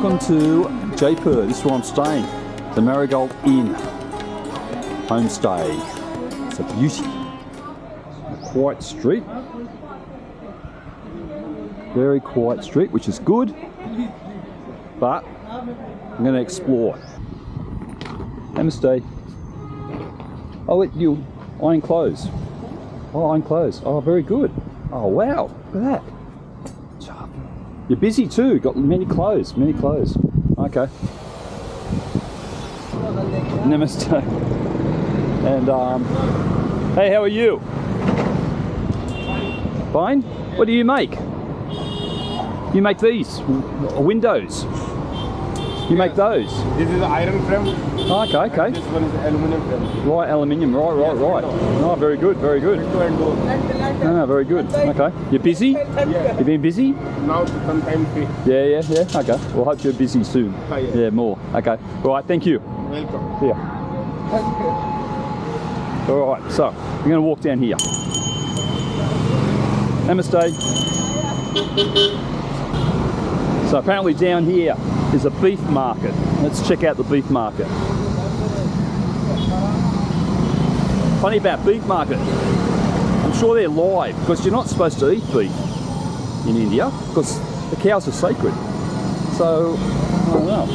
Welcome to Jaipur. This is where I'm staying. The Marigold Inn homestay. It's a beauty. A quiet street. Very quiet street, which is good. But I'm going to explore. Namaste. Oh, you iron clothes. Oh, iron clothes. Oh, very good. Oh, wow. Look at that. You're busy too. Got many clothes. Many clothes. Okay. Namaste. And hey, how are you? Fine. What do you make? You make these windows. You make those. This is iron frame. Oh, okay. This one is aluminium frame. Right, aluminium. Right. Oh, very good. No, very good. Okay. You're busy? Yeah. You been busy? Now sometime free. Yeah. Okay. We'll hope you're busy soon. Oh, yeah. Yeah, more. Okay. All right. Thank you. Welcome. See ya. All right. So we're going to walk down here. Namaste. So apparently down here is a beef market. Let's check out the beef market. Funny about beef market, I'm sure they're live because you're not supposed to eat beef in India because the cows are sacred. So, I don't know.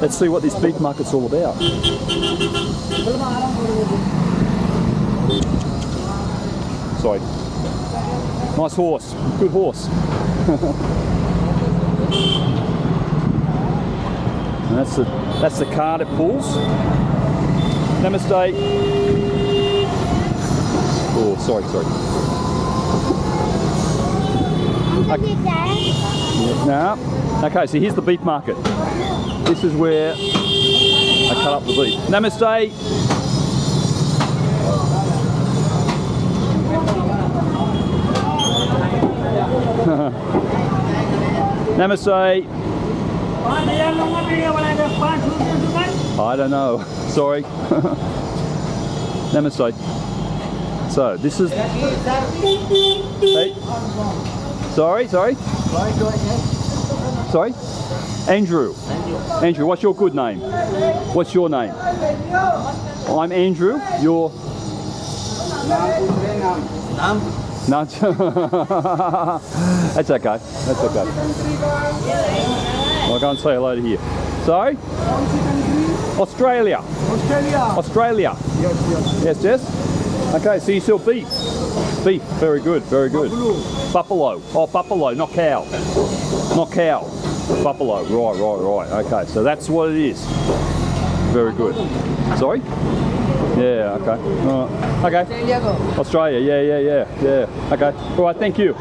Let's see what this beef market's all about. Sorry. Nice horse, good horse. And that's the cart it pulls. Namaste. Oh, sorry. No. Okay, so here's the beef market. This is where I cut up the beef. Namaste. Namaste. I don't know. Sorry. Namaste. So this is. Hey. Sorry. Sorry. Andrew. Andrew, what's your good name? What's your name? I'm Andrew. You're. No, that's okay. I'll go and say hello to here. Sorry? Australia. Yes. Okay, so you sell beef. Beef, very good. Buffalo. Oh, buffalo, not cow. Buffalo, right. Okay, so that's what it is. Very good. Sorry? Yeah, okay. Okay. Australia, yeah. Okay. All right, thank you.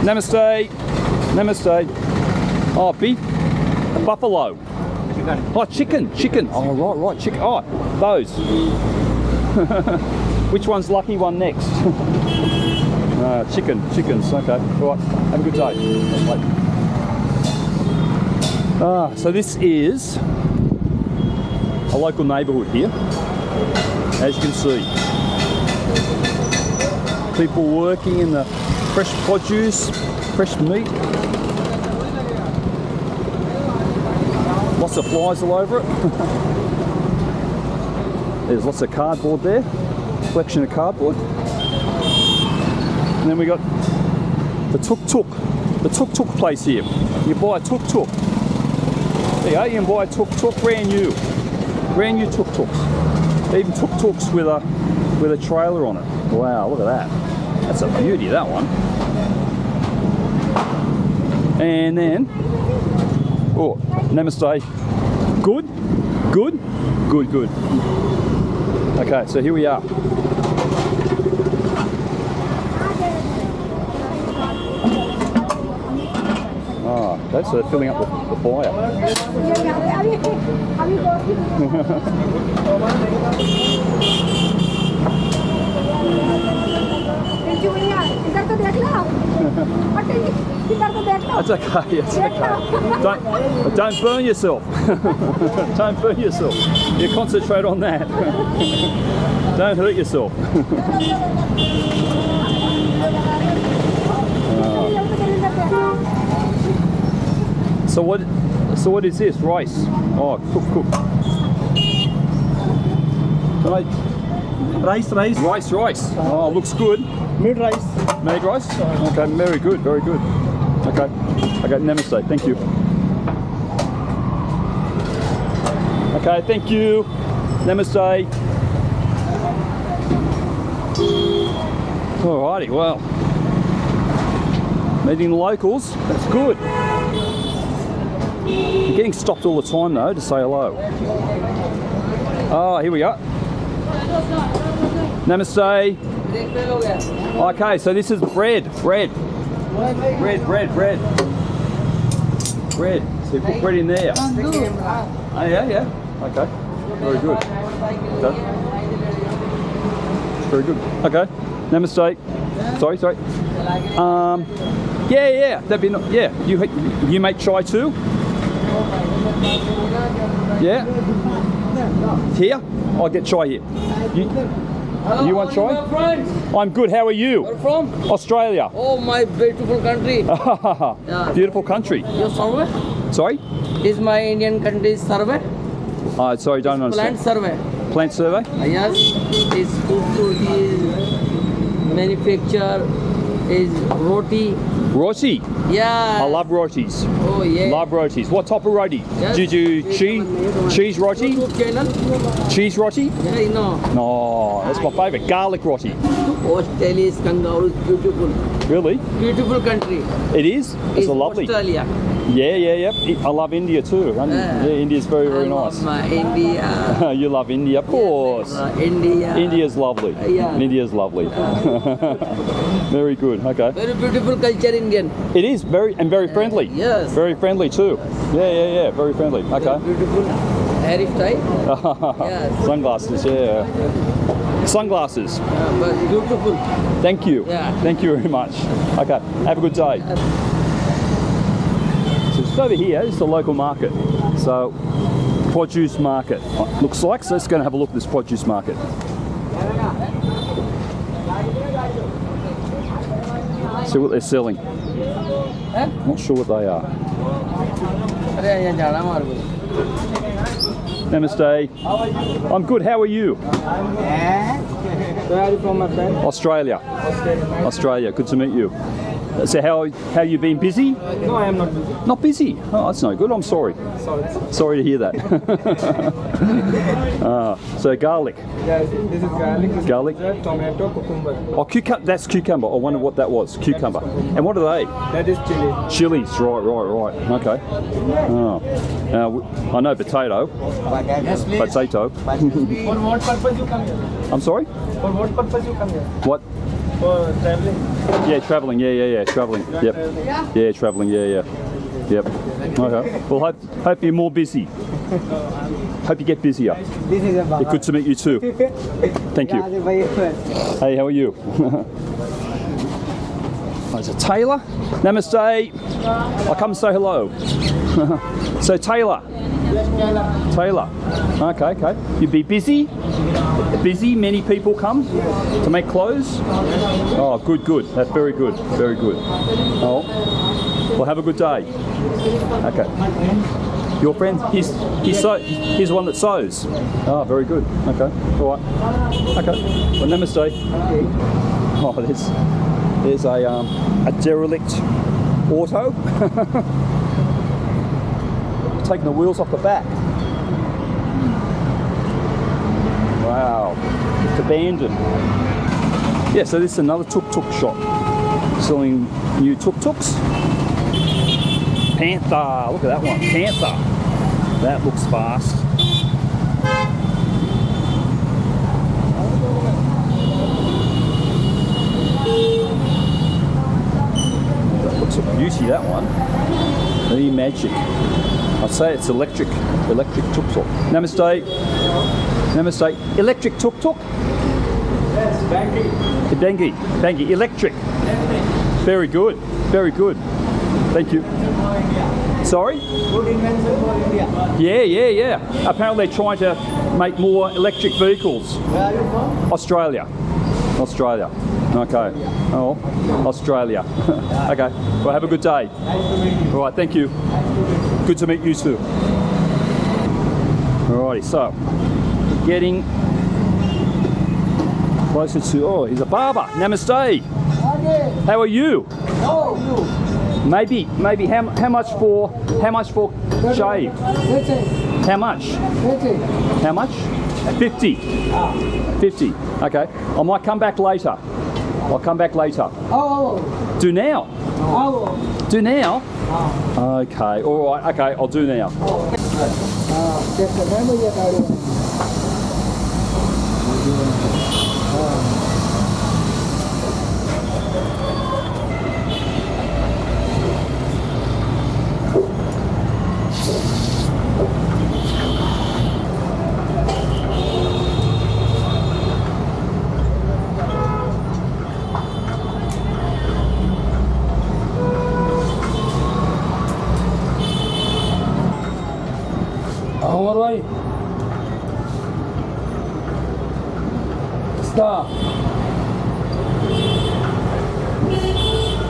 Namaste. Oh, beef. Buffalo. Oh, chicken. Oh, right, chicken. Oh, those. Which one's lucky one next? Chickens. Okay. All right. Have a good day. So this is a local neighbourhood here. As you can see, people working in the fresh produce, fresh meat. Lots of flies all over it. There's lots of cardboard there, collection of cardboard. And then we got the tuk-tuk place here. You buy a tuk-tuk. There you go, you can buy a tuk-tuk, brand new tuk-tuks. Even tuk-tuks with a trailer on it. Wow, look at that. That's a beauty, that one. And then, oh, namaste. Good. Okay, so here we are. Ah, okay, so they're filling up the fire. That's okay. Don't burn yourself. Don't burn yourself. You concentrate on that. Don't hurt yourself. So what is this? Rice. Oh, cook. Rice. Rice. Oh, looks good. Made rice. Made rice? Okay, very good. Okay, namaste. Thank you. Okay, thank you. Namaste. Alrighty, well. Meeting the locals, that's good. You're getting stopped all the time though to say hello. Oh, here we go. Namaste. Okay, so this is bread. Bread. So you put bread in there. Oh yeah. Okay. Very good. Okay. Very good. Okay. Namaste. Sorry. Yeah. That'd be yeah. You make chai too? Yeah. Here? I'll get chai here. You want chai? My friends, I'm good. How are you? where from? Australia. Oh, my beautiful country. Yeah. Beautiful country. Your survey? Sorry? Is my Indian country survey? Sorry, don't understand. Plant survey. Plant survey? Yes. Is tuk-tuk, is manufacture, is roti. Roti. Yeah. I love rotis. Oh, yeah. Love rotis. What type of roti? Yes. Did you cheese roti? YouTube channel? Cheese roti? Yeah, you know. No, that's my favourite. Garlic roti. Australia is kangaroos, beautiful. Really? Beautiful country. It is? It's a lovely. Australia. Yeah. I love India too. Yeah, India's very I nice. love my India. You love India, of course. India. India's lovely. Yeah. India's lovely. Very good. Okay. Very beautiful culture, Indian. It is very friendly. Yes. Very friendly too. Yeah. Very friendly. Okay. Beautiful hairstyle. Yes. Sunglasses. Yeah. Sunglasses. But beautiful. Thank you. Yeah. Thank you very much. Okay. Have a good day. So just over here is the local market. So produce market looks like. So let's go and have a look at this produce market. See what they're selling. Not sure what they are. Namaste. I'm good. How are you? Where are you from, my friend? Australia. Australia. Good to meet you. So how you been? Busy? No, I am not busy. Not busy? Oh, that's no good. I'm sorry. Sorry to hear that. So garlic. Yes, this is garlic. This Garlic. is tomato, cucumber. Oh, that's cucumber. I wonder what that was. Cucumber. And what are they? That is chili. Chilies. Right. Okay. Oh. Now I know potato. Potato. For what purpose you come here? I'm sorry. For what purpose you come here? What? For traveling. Yeah, travelling. Yeah, travelling. Yep. Yeah, travelling. Yeah. Yep. Okay. Well, hope you're more busy. Hope you get busier. This is a Yeah, good to meet you too. Thank you. Hey, how are you? There's a tailor. Namaste. I'll come say hello. So tailor. Okay. You'd be busy? Busy? Many people come to make clothes? Oh, good. That's very good. Oh, well, have a good day. Okay. Your friend? He's the one that sews. Oh, very good. Okay. All right. Okay. Well, namaste. Oh, there's a derelict auto. Taking the wheels off the back. Wow, it's abandoned. Yeah, so this is another tuk-tuk shop selling new tuk-tuks. Panther, look at that one, Panther. That looks fast. That looks a beauty, that one. Very magic. I'd say it's electric tuk-tuk. Namaste. Electric tuk-tuk? Yes, Bangi. Electric. Very good. Thank you. Sorry? Good invention for India. Yeah. Apparently they're trying to make more electric vehicles. Where are you from? Australia. Okay. Oh, Australia. Okay. Well, have a good day. All right. Thank you. Good to meet you too. Alrighty. So, getting closer to. Oh, he's a barber. Namaste. How are you? Maybe. How much for shave? How much? How much? 50. 50. Okay. I might come back later. I'll come back later. Do now. Do now. Okay. All right. Okay. I'll do now. Omar bhai. Stop.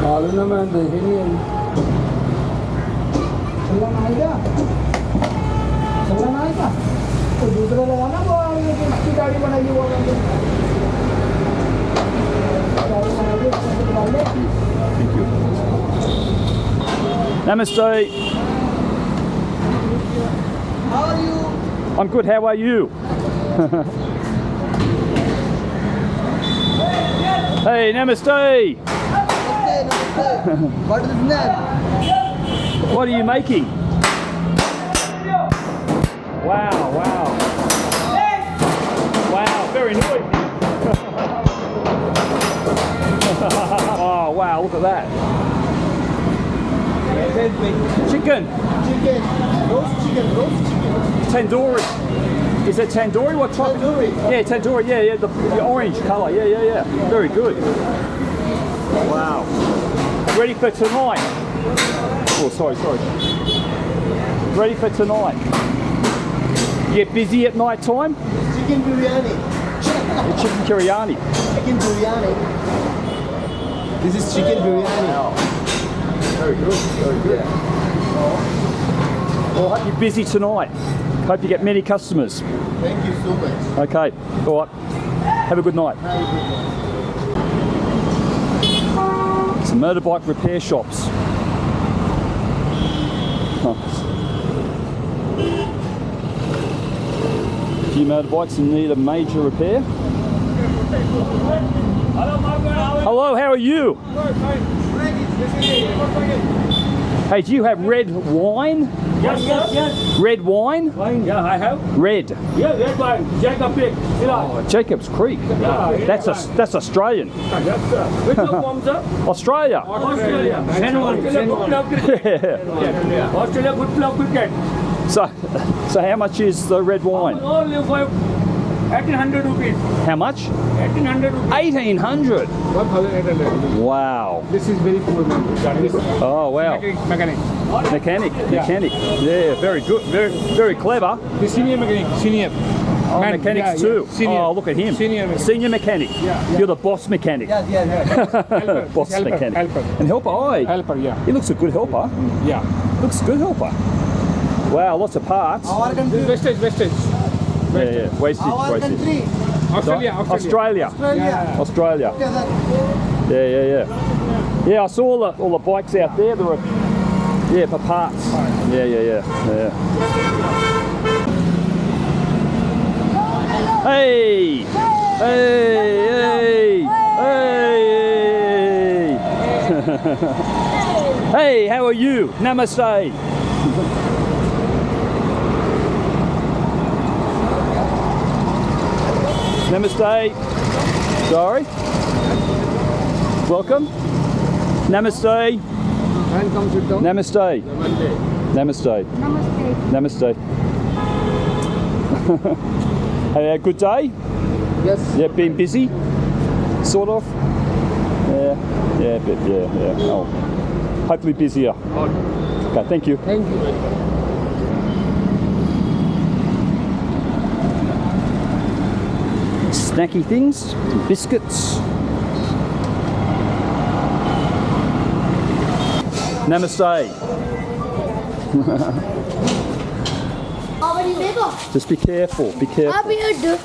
मालूम ना मैं देखे नहीं अभी चलना आएगा तो दूसरा लगाना वो इसकी गाड़ी बनाइए वो Namaste. How are you? I'm good. How are you? Hey, namaste. What is that? What are you making? Wow, wow. Wow, very noisy. Oh, wow, look at that. Chicken. roast chicken Tandoori. Is it tandoori? What type? Tandoori. Yeah, tandoori. Yeah. The orange colour. Yeah. Very good. Wow. Ready for tonight? Oh, sorry. Ready for tonight? You get busy at night time? chicken biryani Chicken biryani. this is chicken biryani Wow. Very good. Well, I hope you're busy tonight. Hope you get many customers. thank you so much Okay. All right. Have a good night. Some motorbike repair shops. A few motorbikes in need of major repair. Hello, how are you? Hey, do you have red wine? Yes. Red wine? Yeah, I have. Red. Yeah, red wine. Jacob Pig. Oh, Jacob's Creek. That's Australian. Yes, sir. Which one comes, sir? Australia. Australia. Australia good club cricket. Yeah. Australia good club cricket. So how much is the red wine? Only for 1800 rupees. How much? 1800 rupees. 1,800. 1800. Wow. This is very poor man. Oh wow. Mechanic. Mechanic. Yeah, very good. Very clever. The senior mechanic. Senior. Oh, Man, mechanics yeah, too. yeah. Senior. Oh, look at him. Senior mechanic. Yeah. You're the boss mechanic. Boss Helper, mechanic. helper. And helper. Oh, Helper, yeah. he looks a good helper. Yeah. Looks a good helper. Wow, lots of parts. This is Vestage. Yeah. Wastage. Australia. Australia. Yeah. Yeah, I saw all the bikes out there. There were, for parts. Yeah. Hey! Hey, how are you? Namaste. Namaste. Sorry. Welcome. Namaste. Namaste. Namaste. Had a good day? Yes. Yeah, been busy? Sort of? Yeah, a bit, yeah. Oh, hopefully busier. Okay, thank you. Thank you. Snacky things, some biscuits. Namaste. How are you, neighbor? Just be careful. Be careful. I'll be here.